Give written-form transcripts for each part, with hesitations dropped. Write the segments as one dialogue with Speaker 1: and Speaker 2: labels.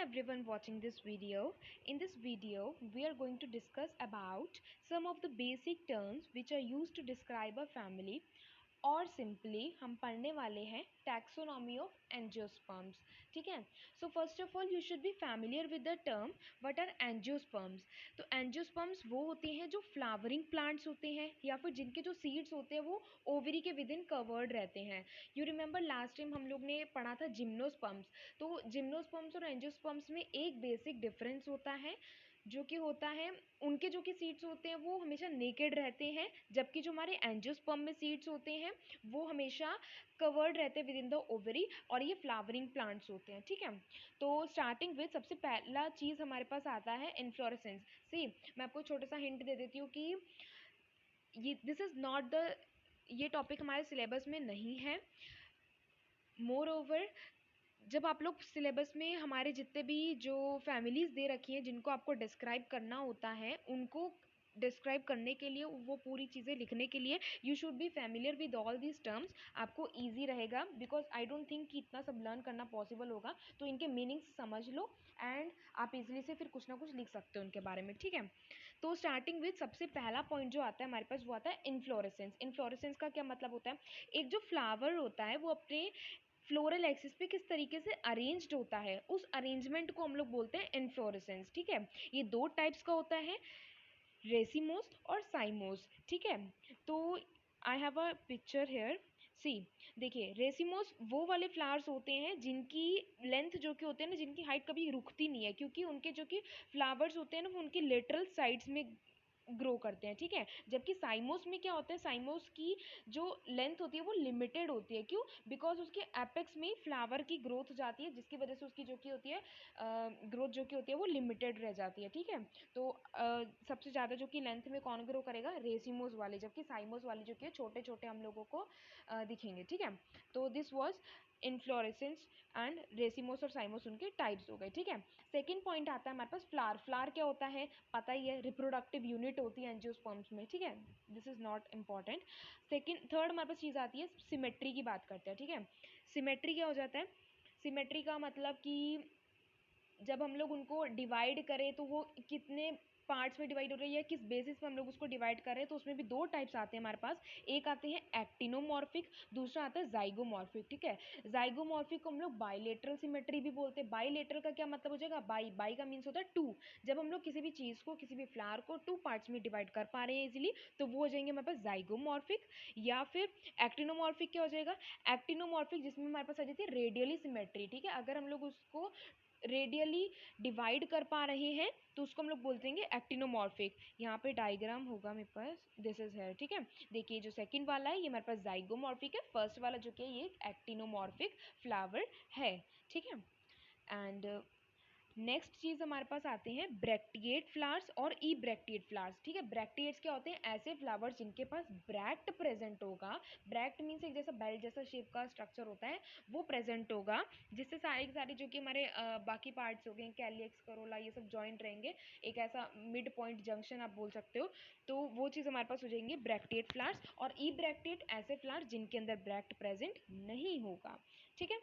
Speaker 1: everyone watching this video. In this video, we are going to discuss about some of the basic terms which are used to describe a family और simply हम पढ़ने वाले हैं taxonomy of angiosperms. ठीक है. So first of all you should be familiar with the term what are angiosperms. तो angiosperms वो होते हैं जो फ्लावरिंग प्लांट्स होते हैं या फिर जिनके जो सीड्स होते हैं वो ओवरी के विद इन कवर्ड रहते हैं. यू रिमेंबर लास्ट टाइम हम लोग ने पढ़ा था जिम्नोस्पर्म्स. तो जिम्नोस्पर्म्स और एंजियोस्पर्म्स में एक बेसिक डिफरेंस होता है जो कि होता है उनके जो कि सीड्स होते हैं वो हमेशा नेकेड रहते हैं, जबकि जो हमारे एंजियोस्पर्म में सीड्स होते हैं वो हमेशा कवर्ड रहते हैं विद इन द ओवरी और ये फ्लावरिंग प्लांट्स होते हैं. ठीक है. तो स्टार्टिंग विद सबसे पहला चीज़ हमारे पास आता है इन्फ्लोरेसेंस. सी मैं आपको छोटा सा हिंट दे देती हूँ कि ये दिस इज़ नॉट द ये टॉपिक हमारे सिलेबस में नहीं है. मोर ओवर जब आप लोग सिलेबस में हमारे जितने भी जो फैमिलीज़ दे रखी हैं जिनको आपको डिस्क्राइब करना होता है उनको डिस्क्राइब करने के लिए वो पूरी चीज़ें लिखने के लिए you should be familiar with all these terms. आपको ईजी रहेगा बिकॉज आई डोंट थिंक कि इतना सब लर्न करना पॉसिबल होगा. तो इनके मीनिंग्स समझ लो एंड आप इजीली से फिर कुछ ना कुछ लिख सकते हो उनके बारे में. ठीक है. तो स्टार्टिंग विद सबसे पहला पॉइंट जो आता है हमारे पास वो आता है इन्फ्लोरेसेंस. इन्फ्लोरेसेंस का क्या मतलब होता है? एक जो फ्लावर होता है वो अपने फ्लोरल एक्सिस पे किस तरीके से अरेंज्ड होता है उस अरेंजमेंट को हम लोग बोलते हैं इन्फ्लोरेसेंस. ठीक है. ये दो टाइप्स का होता है, रेसिमोस और साइमोस. ठीक है. तो I have a picture here. See देखिए रेसिमोस वो वाले फ्लावर्स होते हैं जिनकी लेंथ जो कि होते हैं ना, जिनकी हाइट कभी रुकती नहीं है क्योंकि उनके जो कि फ्लावर्स होते हैं ना वो उनकी लेटरल साइड्स में ग्रो करते हैं. ठीक है. जबकि साइमोस में क्या होता है, साइमोस की जो लेंथ होती है वो लिमिटेड होती है. क्यों? बिकॉज उसके एपेक्स में फ्लावर की ग्रोथ जाती है जिसकी वजह से उसकी जो कि होती है ग्रोथ जो कि होती है वो लिमिटेड रह जाती है. ठीक है. तो सबसे ज़्यादा जो कि लेंथ में कौन ग्रो करेगा? रेसिमोस वाले. जबकि साइमोस वाले जो कि है छोटे छोटे हम लोगों को दिखेंगे. ठीक है. तो this was inflorescence and racemose और साइमोस उनके टाइप्स हो गए. ठीक है. सेकेंड पॉइंट आता है हमारे पास फ्लावर. फ्लावर क्या होता है पता ही है, रिप्रोडक्टिव यूनिट होती है एंजियोस्पर्म्स में. ठीक है. This is not important. Third हमारे पास चीज़ आती है सिमेट्री की बात करते हैं. ठीक है. सिमेट्री क्या हो जाता है? सिमेट्री का मतलब कि जब हम लोग उनको डिवाइड करें तो वो कितने पार्ट्स में डिवाइड हो रही है, किस बेसिस पे हम लोग उसको डिवाइड कर रहे हैं. तो उसमें भी दो टाइप्स आते हैं हमारे पास. एक आते हैं एक्टिनोमॉर्फिक, दूसरा आता है जाइगोमॉर्फिक. ठीक है. जाइगोमॉर्फिक को हम लोग बाइलेटरल सिमेट्री भी बोलते हैं. बाइलेटरल का क्या मतलब हो जाएगा? बाई बाई का मीन्स होता है टू. जब हम लोग किसी भी चीज़ को, किसी भी फ्लावर को टू पार्ट्स में डिवाइड कर पा रहे हैं इजीली तो वो हो जाएंगे हमारे पास जाइगोमॉर्फिक. या फिर एक्टिनोमॉर्फिक क्या हो जाएगा? एक्टिनोमॉर्फिक जिसमें हमारे पास आ जाती है रेडियली सिमेट्री. ठीक है. अगर हम लोग उसको रेडियली डिवाइड कर पा रहे हैं तो उसको हम लोग बोलते हैं एक्टिनोमॉर्फिक. यहाँ पे डायग्राम होगा मेरे पास. दिस इज है. ठीक है. देखिए जो सेकंड वाला है ये हमारे पास जाइगोमॉर्फिक है. फर्स्ट वाला जो कि है ये एक्टिनोमॉर्फिक फ्लावर है. ठीक है. एंड नेक्स्ट चीज़ हमारे पास आते हैं ब्रैक्टिएट फ्लावर्स और ई ब्रैक्टिएट फ्लावर्स. ठीक है. ब्रैक्टिएट्स क्या होते हैं? ऐसे फ्लावर्स जिनके पास ब्रैक्ट प्रेजेंट होगा. ब्रैक्ट मीन्स एक जैसा बेल जैसा शेप का स्ट्रक्चर होता है वो प्रेजेंट होगा जिससे सारे के सारे जो कि हमारे बाकी पार्ट्स हो गए कैलियक्स करोला ये सब जॉइंट रहेंगे. एक ऐसा मिड पॉइंट जंक्शन आप बोल सकते हो. तो वो चीज़ हमारे पास हो जाएंगे ब्रैक्टिएट फ्लावर्स. और ई ब्रैक्टिएट ऐसे फ्लावर्स जिनके अंदर ब्रैक्ट प्रेजेंट नहीं होगा. ठीक है.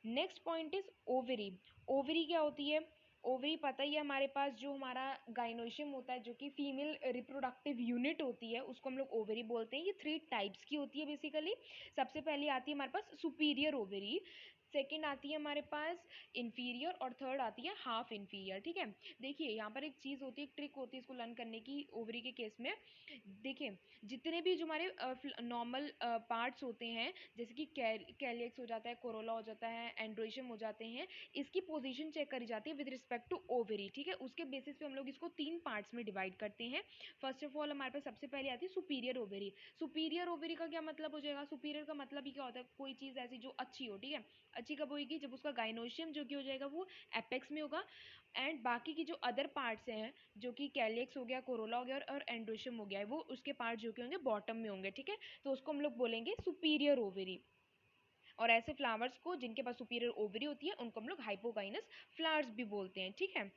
Speaker 1: Next point is ovary. Ovary क्या होती है? ओवरी पता ही है हमारे पास जो हमारा गाइनोशियम होता है जो कि फीमेल रिप्रोडक्टिव यूनिट होती है उसको हम लोग ओवरी बोलते हैं. ये थ्री टाइप्स की होती है बेसिकली. सबसे पहले आती है हमारे पास सुपीरियर ओवरी, सेकेंड आती है हमारे पास इन्फीरियर और थर्ड आती है हाफ इन्फीरियर. ठीक है. देखिए यहाँ पर एक चीज़ होती है, एक ट्रिक होती है इसको लर्न करने की ओवरी के केस में. देखिए जितने भी जो हमारे नॉर्मल पार्ट्स होते हैं जैसे कि कैलियक्स हो जाता है, कोरोला हो जाता है, एंड्रोशियम हो जाते हैं, इसकी पोजीशन चेक करी जाती है विद रिस्पेक्ट टू ओवरी. ठीक है. उसके बेसिस पे हम लोग इसको तीन पार्ट्स में डिवाइड करते हैं. फर्स्ट ऑफ ऑल हमारे पास सबसे पहले आती है सुपीरियर ओवरी. सुपीरियर ओवरी का क्या मतलब हो जाएगा? सुपीरियर का मतलब ही क्या होता है? कोई चीज़ ऐसी जो अच्छी हो. ठीक है. अच्छी कब होगी? जब उसका गाइनोशियम जो कि हो जाएगा वो एपेक्स में होगा एंड बाकी की जो अदर पार्ट्स हैं जो कि कैलियक्स हो गया, कोरोला हो गया और एंड्रोशियम हो गया है वो उसके पार्ट जो कि होंगे बॉटम में होंगे. ठीक है. तो उसको हम लोग बोलेंगे सुपीरियर ओवरी. और ऐसे फ्लावर्स को जिनके पास सुपीरियर ओवरी होती है उनको हम लोग हाइपोगाइनस फ्लावर्स भी बोलते हैं. ठीक है.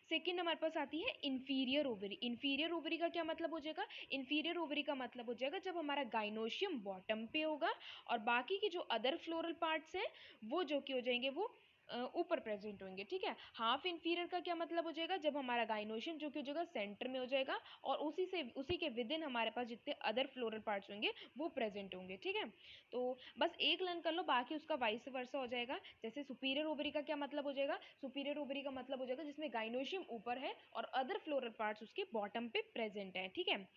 Speaker 1: सेकेंड हमारे पास आती है इन्फीरियर ओवरी. इन्फीरियर ओवरी का क्या मतलब हो जाएगा? इन्फीरियर ओवरी का मतलब हो जाएगा जब हमारा गाइनोशियम बॉटम पे होगा और बाकी की जो अदर फ्लोरल पार्ट्स हैं वो जो कि हो जाएंगे वो ऊपर प्रेजेंट होंगे, ठीक है। हाफ इंफीरियर का क्या मतलब हो जाएगा, जब हमारा गाइनोशियम जो कि हो जाएगा सेंटर में हो जाएगा और उसी के विद इन हमारे पास जितने अदर फ्लोरल पार्ट्स होंगे वो प्रेजेंट होंगे, ठीक है। तो बस एक लर्न कर लो, बाकी उसका वाइस वर्सा हो जाएगा। जैसे सुपीरियर ओवरी का क्या मतलब हो जाएगा, सुपीरियर ओवरी का मतलब हो जाएगा जिसमें गाइनोशियम ऊपर है और अदर फ्लोरल पार्ट्स उसके बॉटम पे प्रेजेंट है, ठीक है।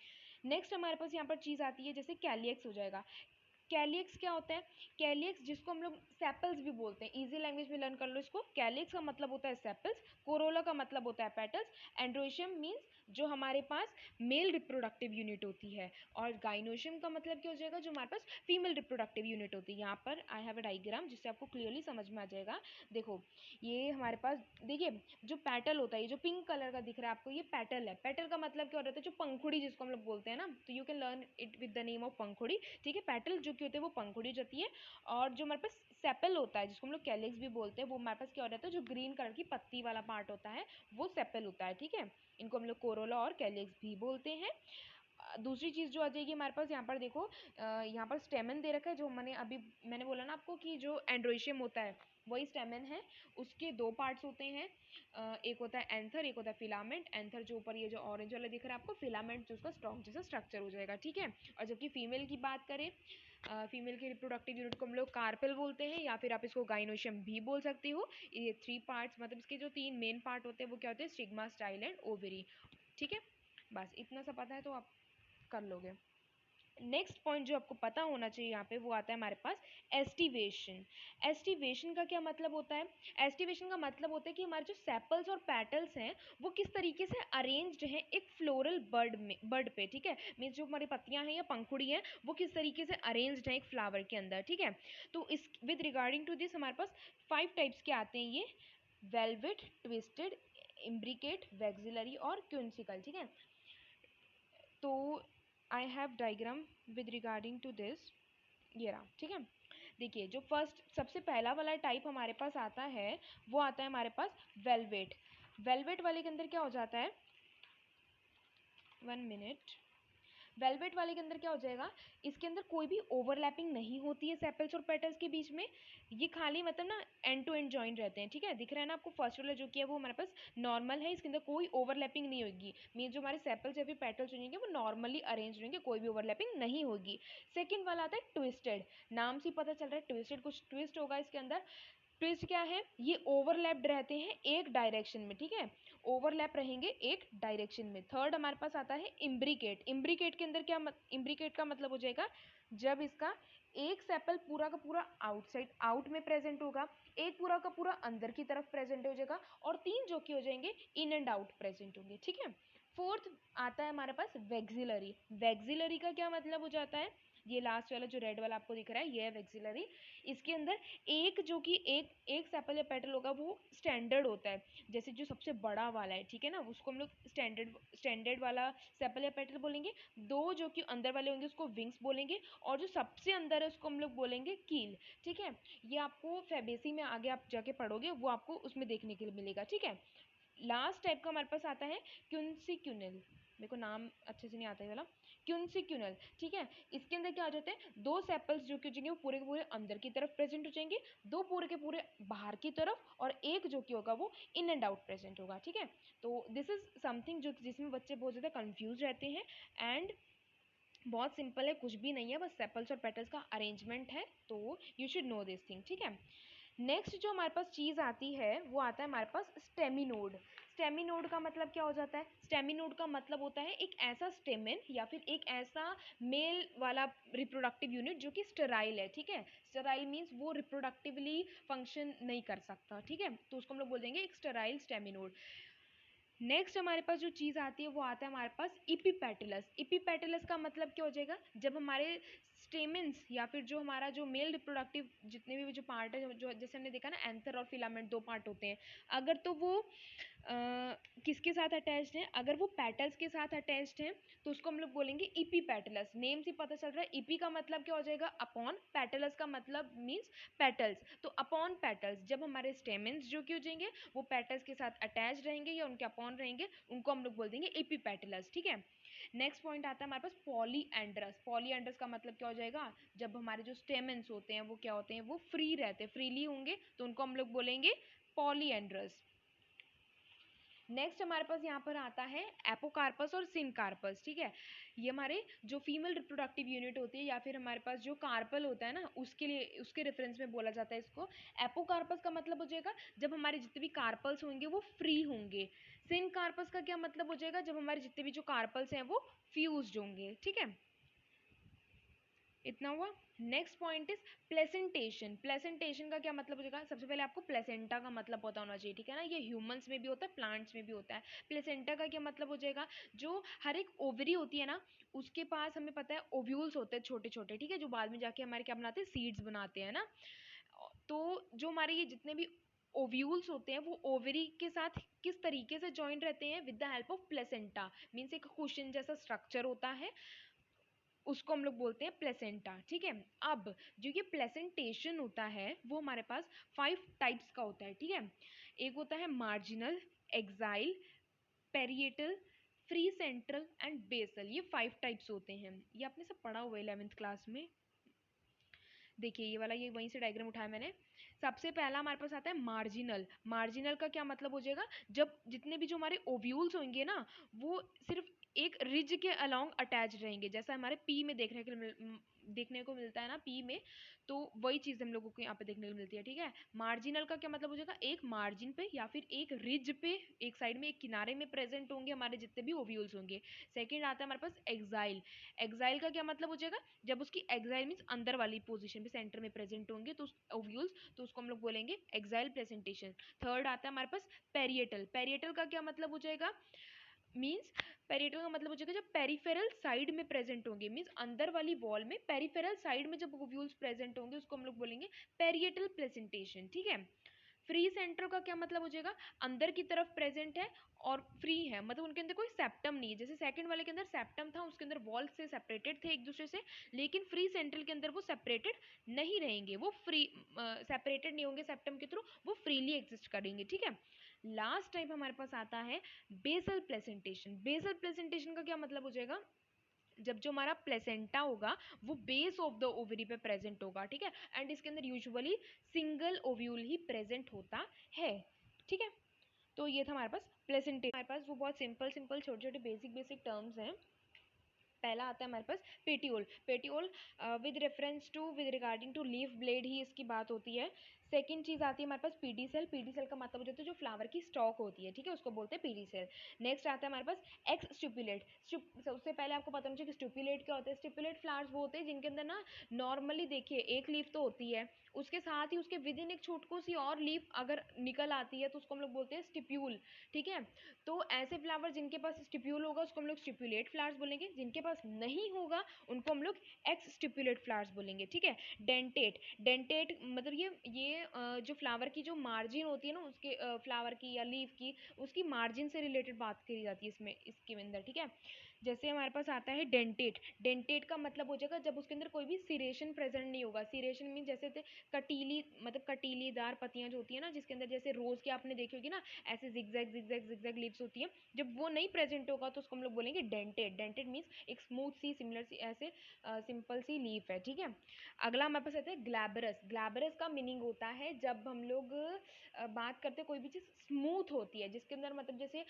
Speaker 1: नेक्स्ट हमारे पास यहाँ पर चीज़ आती है जैसे कैलियक्स हो जाएगा। कैलियक्स क्या होता है, कैलियक्स जिसको हम लोग सेपल्स भी बोलते हैं, इजी लैंग्वेज में लर्न कर लो इसको। कैलियक्स का मतलब होता है सेपल्स, कोरोला का मतलब होता है पेटल्स, एंड्रोशियम मीन्स जो हमारे पास मेल रिप्रोडक्टिव यूनिट होती है, और गाइनोशियम का मतलब क्या हो जाएगा, जो हमारे पास फीमेल रिप्रोडक्टिव यूनिट होती है। यहाँ पर आई हैव अ डायग्राम जिससे आपको क्लियरली समझ में आ जाएगा। देखो ये हमारे पास, देखिए जो पेटल होता है, ये जो पिंक कलर का दिख रहा है आपको, ये पेटल है। पेटल का मतलब क्या होता है, जो पंखुड़ी जिसको हम लोग बोलते हैं ना, तो you can learn it with the name of पंखुड़ी, ठीक है। पेटल जो कि होते हैं वो पंखुड़ी जाती है, और जो हमारे पास सेपल होता है जिसको हम लोग कैलिक्स भी बोलते हैं, वो हमारे पास क्या हो रहता है, जो ग्रीन कलर की पत्ती वाला पार्ट होता है वो सेपल होता है, ठीक है। इनको हम लोग कोरोला और कैलिक्स भी बोलते हैं। दूसरी चीज़ जो आ जाएगी हमारे पास, यहाँ पर देखो यहाँ पर स्टेमन दे रखा है, जो मैंने बोला ना आपको कि जो एंड्रोशियम होता है वही स्टेमन है। उसके दो पार्ट्स होते हैं, एक होता है एंथर, एक होता है फिलामेंट। एंथर जो ऊपर ये जो ऑरेंज वाला दिख रहा है आपको, फिलामेंट जो उसका स्टॉक जैसा स्ट्रक्चर हो जाएगा, ठीक है। और जबकि फीमेल की बात करें, फीमेल की रिप्रोडक्टिव यूनिट को हम लोग कार्पेल बोलते हैं, या फिर आप इसको गाइनोशियम भी बोल सकते हो। ये थ्री पार्ट्स, मतलब इसके जो तीन मेन पार्ट होते हैं वो क्या होते हैं, स्टिग्मा, स्टाइल एंड ओवरी, ठीक है। बस इतना सा पता है तो आप कर लोगे। नेक्स्ट पॉइंट जो आपको पता होना चाहिए यहाँ पे, वो आता है हमारे पास एस्टिवेशन। एस्टिवेशन का क्या मतलब होता है, एस्टिवेशन का मतलब होता है कि हमारे जो सेपल्स और पेटल्स हैं वो किस तरीके से अरेंज्ड हैं एक फ्लोरल बर्ड पे, ठीक है। मीन्स जो हमारी पत्तियां हैं या पंखुड़ी हैं वो किस तरीके से अरेंज्ड हैं एक फ्लावर के अंदर, ठीक है। तो इस विद रिगार्डिंग टू दिस हमारे पास 5 टाइप्स के आते हैं ये, वेलवेट, ट्विस्टेड, इम्ब्रिकेट, वैक्सिलरी और क्यूनसिकल, ठीक है। तो I have diagram with regarding to this, ये रहा, ठीक है। देखिए जो फर्स्ट सबसे पहला वाला टाइप हमारे पास आता है वो आता है हमारे पास वेलवेट। वेलवेट वाले के अंदर क्या हो जाता है, 1 मिनट। वेलवेट वाले के अंदर क्या हो जाएगा, इसके अंदर कोई भी ओवरलैपिंग नहीं होती है सेपल्स और पेटल्स के बीच में। ये खाली मतलब ना एंड टू एंड जॉइंट रहते हैं, ठीक है। दिख रहा है ना आपको, फर्स्ट वाला जो कि है वो हमारे पास नॉर्मल है, इसके अंदर कोई ओवरलैपिंग नहीं होगी। मीन जो हमारे सेपल्स या फिर पेटल्स होंगे वो नॉर्मली अरेंज होंगे, कोई भी ओवरलैपिंग नहीं होगी। सेकेंड वाला आता है ट्विस्टेड, नाम से पता चल रहा है ट्विस्टेड, कुछ ट्विस्ट होगा इसके अंदर। ट्विस्ट क्या है, ये ओवरलैप्ड रहते हैं एक डायरेक्शन में, ठीक है। ओवरलैप रहेंगे एक डायरेक्शन में। थर्ड हमारे पास आता है इम्ब्रिकेट। इम्ब्रिकेट के अंदर इम्ब्रिकेट का मतलब हो जाएगा जब इसका एक सेपल पूरा का पूरा आउटसाइड आउट में प्रेजेंट होगा, एक पूरा का पूरा अंदर की तरफ प्रेजेंट हो जाएगा, और तीन जो कि हो जाएंगे इन एंड आउट प्रेजेंट होंगे, ठीक है। फोर्थ आता है हमारे पास वैक्सिलरी। वैक्सिलरी का क्या मतलब हो जाता है, ये लास्ट वाला जो रेड वाला आपको दिख रहा है ये है वैक्सिलरी। इसके अंदर एक जो कि एक एक सेपल या पेटल होगा वो स्टैंडर्ड होता है, जैसे जो सबसे बड़ा वाला है, ठीक है ना, उसको हम लोग स्टैंडर्ड वाला सेपल या पेटल बोलेंगे। दो जो कि अंदर वाले होंगे उसको विंग्स बोलेंगे, और जो सबसे अंदर है उसको हम लोग बोलेंगे कील, ठीक है। ये आपको फेबेसी में आगे आप जाके पढ़ोगे, वो आपको उसमें देखने के लिए मिलेगा, ठीक है। लास्ट टाइप का हमारे पास आता है क्यूनसिक्यूनल, मेरे को नाम अच्छे से नहीं आता है वाला, क्यूनसिक्यूनल, ठीक है। इसके अंदर क्या आ जाते हैं, दो सेपल्स जो कि हो जाएंगे वो पूरे के पूरे अंदर की तरफ प्रेजेंट हो जाएंगे, दो पूरे के पूरे बाहर की तरफ, और एक जो कि होगा वो इन एंड आउट प्रेजेंट होगा, ठीक है। तो दिस इज समथिंग जो जिसमें बच्चे बहुत ज़्यादा कंफ्यूज रहते हैं, एंड बहुत सिंपल है, कुछ भी नहीं है, बस सेपल्स और पेटल्स का अरेंजमेंट है, तो you should know this thing, ठीक है। नेक्स्ट जो हमारे पास चीज़ आती है वो आता है हमारे पास स्टेमिनोड। स्टेमिनोड का मतलब क्या हो जाता है, स्टेमिनोड का मतलब होता है एक ऐसा स्टेमिन या फिर एक ऐसा मेल वाला रिप्रोडक्टिव यूनिट जो कि स्टेराइल है, ठीक है। स्टेराइल मीन्स वो रिप्रोडक्टिवली फंक्शन नहीं कर सकता, ठीक है, तो उसको हम लोग बोल देंगे एक स्टेराइल स्टेमिनोड। नेक्स्ट हमारे पास जो चीज़ आती है वो आता है हमारे पास इपीपेटलस। इपीपेटलस का मतलब क्या हो जाएगा, जब हमारे स्टेमेंस या फिर जो हमारा जो मेल रिप्रोडक्टिव जितने भी जो पार्ट है, जो जैसे हमने देखा ना एंथर और फिलामेंट दो पार्ट होते हैं, अगर तो वो किसके साथ अटैच्ड है? अगर वो पेटल्स के साथ अटैच्ड है तो उसको हम लोग बोलेंगे इपीपेटलस। नेम से पता चल रहा है इपी का मतलब क्या हो जाएगा? अपॉन। पेटलस का मतलब मीन्स पेटल्स, तो अपॉन पेटल्स जब हमारे स्टेमेंस जो कि हो जाएंगे वो पेटल्स के साथ अटैच रहेंगे या उनके अपॉन रहेंगे, उनको हम लोग बोल देंगे एपीपेटलस। ठीक है, नेक्स्ट पॉइंट आता है हमारे पास पॉलीएंड्रस। पॉलीएंड्रस का मतलब क्या हो जाएगा? जब हमारे जो स्टेमेंस होते हैं वो क्या होते हैं? वो फ्री रहते हैं, फ्रीली होंगे, तो उनको हम लोग बोलेंगे पॉलीएंड्रस। नेक्स्ट हमारे पास यहाँ पर आता है एपोकार्पस और सिनकार्पस। ठीक है, ये हमारे जो फीमेल रिप्रोडक्टिव यूनिट होती है या फिर हमारे पास जो कार्पल होता है ना, उसके लिए उसके रेफरेंस में बोला जाता है इसको। एपोकार्पस का मतलब हो जाएगा जब हमारे जितने भी कार्पल्स होंगे वो फ्री होंगे। सिनकार्पस का क्या मतलब हो जाएगा? जब हमारे जितने भी जो कार्पल्स हैं वो फ्यूज्ड होंगे। ठीक है, इतना हुआ। Next point is placentation. Placentation का क्या मतलब हो जाएगा? सबसे पहले आपको प्लेसेंटा का मतलब पता होना चाहिए, ठीक है ना? ये ह्यूमंस में भी होता है, प्लांट्स में भी होता है। प्लेसेंटा का क्या मतलब हो जाएगा? जो हर एक ओवरी होती है ना, उसके पास हमें पता है ओव्यूल्स होते हैं छोटे छोटे, ठीक है, जो बाद में जाके हमारे क्या बनाते हैं? सीड्स बनाते हैं ना। तो जो हमारे ये जितने भी ओव्यूल्स होते हैं वो ओवरी के साथ किस तरीके से ज्वाइन रहते हैं? With the help of placenta. Means एक क्वेश्चन जैसा स्ट्रक्चर होता है, उसको हम लोग बोलते हैं प्लेसेंटा। ठीक है, अब जो ये प्लेसेंटेशन होता है वो हमारे पास 5 टाइप्स का होता है। ठीक है, एक होता है marginal, axile, parietal, free central and basal. ये 5 टाइप्स होते हैं, ये आपने सब पढ़ा हुआ है 11th क्लास में। देखिए ये वाला, ये वहीं से डायग्राम उठाया मैंने। सबसे पहला हमारे पास आता है मार्जिनल। मार्जिनल का क्या मतलब हो जाएगा? जब जितने भी जो हमारे ओव्यूल्स होंगे ना, वो सिर्फ एक रिज के अलोंग अटैच रहेंगे, जैसा हमारे पी में देखने को मिलता है ना, पी में। तो वही चीज़ हम लोगों को यहाँ पे देखने को मिलती है। ठीक है, मार्जिनल का क्या मतलब हो जाएगा? एक मार्जिन पे या फिर एक रिज पे, एक साइड में, एक किनारे में प्रेजेंट होंगे हमारे जितने भी ओव्यूल्स होंगे। सेकेंड आता है हमारे पास एक्साइल। एक्साइल का क्या मतलब हो जाएगा? जब उसकी एक्साइल मीन्स अंदर वाली पोजीशन पे सेंटर में प्रेजेंट होंगे तो ओव्यूल्स, तो उसको हम लोग बोलेंगे एक्साइल प्रेजेंटेशन। थर्ड आता है हमारे पास पेरिएटल। पेरिएटल का क्या मतलब हो जाएगा? मीन्स पेरिएटल का मतलब हो जाएगा जब पेरिफेरल साइड में प्रेजेंट होंगे, मीन्स अंदर वाली वॉल में पेरिफेरल साइड में जब ओव्यूल्स प्रेजेंट होंगे उसको हम लोग बोलेंगे पेरिएटल प्रेजेंटेशन। ठीक है, फ्री सेंटर का क्या मतलब हो जाएगा? अंदर की तरफ प्रेजेंट है और फ्री है, मतलब उनके अंदर कोई सेप्टम नहीं है। जैसे सेकंड वाले के अंदर सेप्टम था, उसके अंदर वॉल से सेपरेटेड थे एक दूसरे से, लेकिन फ्री सेंट्रल के अंदर वो सेपरेटेड नहीं रहेंगे, वो फ्री सेपरेटेड नहीं होंगे सेप्टम के थ्रू, वो फ्रीली एग्जिस्ट करेंगे। ठीक है, लास्ट टाइप हमारे पास आता है बेसल प्लेसेंटेशन। बेसल प्लेसेंटेशन का क्या मतलब हो जाएगा? जब जो हमारा प्लेसेंटा होगा वो बेस ऑफ द ओवरी पे प्रेजेंट होगा। ठीक है, एंड इसके अंदर यूजुअली सिंगल ओव्यूल ही प्रेजेंट होता है। ठीक है, तो ये था हमारे पास प्लेसेंटेशन। हमारे पास वो बहुत सिंपल सिंपल छोटे छोटे बेसिक बेसिक टर्म्स हैं। पहला आता है हमारे पास petiole. Petiole with reference to, with regarding to leaf blade ही इसकी बात होती है। सेकंड चीज़ आती है हमारे पास पीडी सेल। पीडी सेल का मतलब हो जाता है जो फ्लावर की स्टॉक होती है, ठीक है, उसको बोलते हैं पीडी सेल। नेक्स्ट आता है हमारे पास एक्स स्टिपुलेट। सबसे पहले आपको पता होना चाहिए कि स्टिपुलेट क्या होता है। स्टिपुलेट फ्लावर्स वो होते हैं जिनके अंदर ना नॉर्मली देखिए एक लीफ तो होती है, उसके साथ ही उसके विद इन एक छोटको सी और लीफ अगर निकल आती है तो उसको हम लोग बोलते हैं स्टिप्यूल। ठीक है, तो ऐसे फ्लावर जिनके पास स्टिप्यूल होगा उसको हम लोग स्टिपुलेट फ्लावर्स बोलेंगे, जिनके पास नहीं होगा उनको हम लोग एक्स स्टिपुलेट फ्लावर्स बोलेंगे। ठीक है, डेंटेट। डेंटेट मतलब ये जो फ्लावर की जो मार्जिन होती है ना उसके फ्लावर की या लीफ की, उसकी मार्जिन से रिलेटेड बात करी जाती है इसमें, इसके अंदर। ठीक है, जैसे हमारे पास आता है डेंटेट। डेंटेट का मतलब हो जाएगा जब उसके अंदर कोई भी सिरेशन प्रेजेंट नहीं होगा। सिरेशन मीन जैसे कटीली, मतलब कटीलीदार पत्तियां जो होती है ना, जिसके अंदर जैसे रोज के आपने देखी होगी ना, ऐसे जिगजैग जिगजैग जिगजैग लीव्स होती है, जब वो नहीं प्रेजेंट होगा तो उसको हम लोग बोलेंगे डेंटेड। डेंटेड मीन्स एक स्मूथ सी सिमिलर सी ऐसे सिंपल सी लीफ है। ठीक है, अगला हमारे पास आता है ग्लैबरस। ग्लैबरस का मीनिंग होता है जब हम लोग बात करते हैं कोई भी चीज़ स्मूथ होती है, जिसके अंदर मतलब जैसे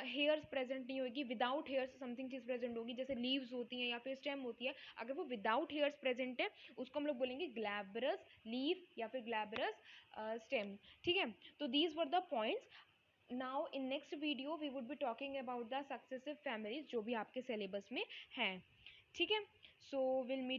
Speaker 1: हेयर्स प्रेजेंट नहीं होगी, विदाउट हेयर्स समथिंग चीज़ प्रेजेंट होगी, जैसे लीव्स होती हैं या फिर स्टेम होती है, अगर वो विदाउट हेयर्स प्रेजेंट है उसको हम लोग बोलेंगे ग्लैबरस लीफ या फिर ग्लैबरस स्टेम। ठीक है, तो these were the points. Now in next video we would be talking about the successive families जो भी आपके सिलेबस में हैं। ठीक है, सो विल मीट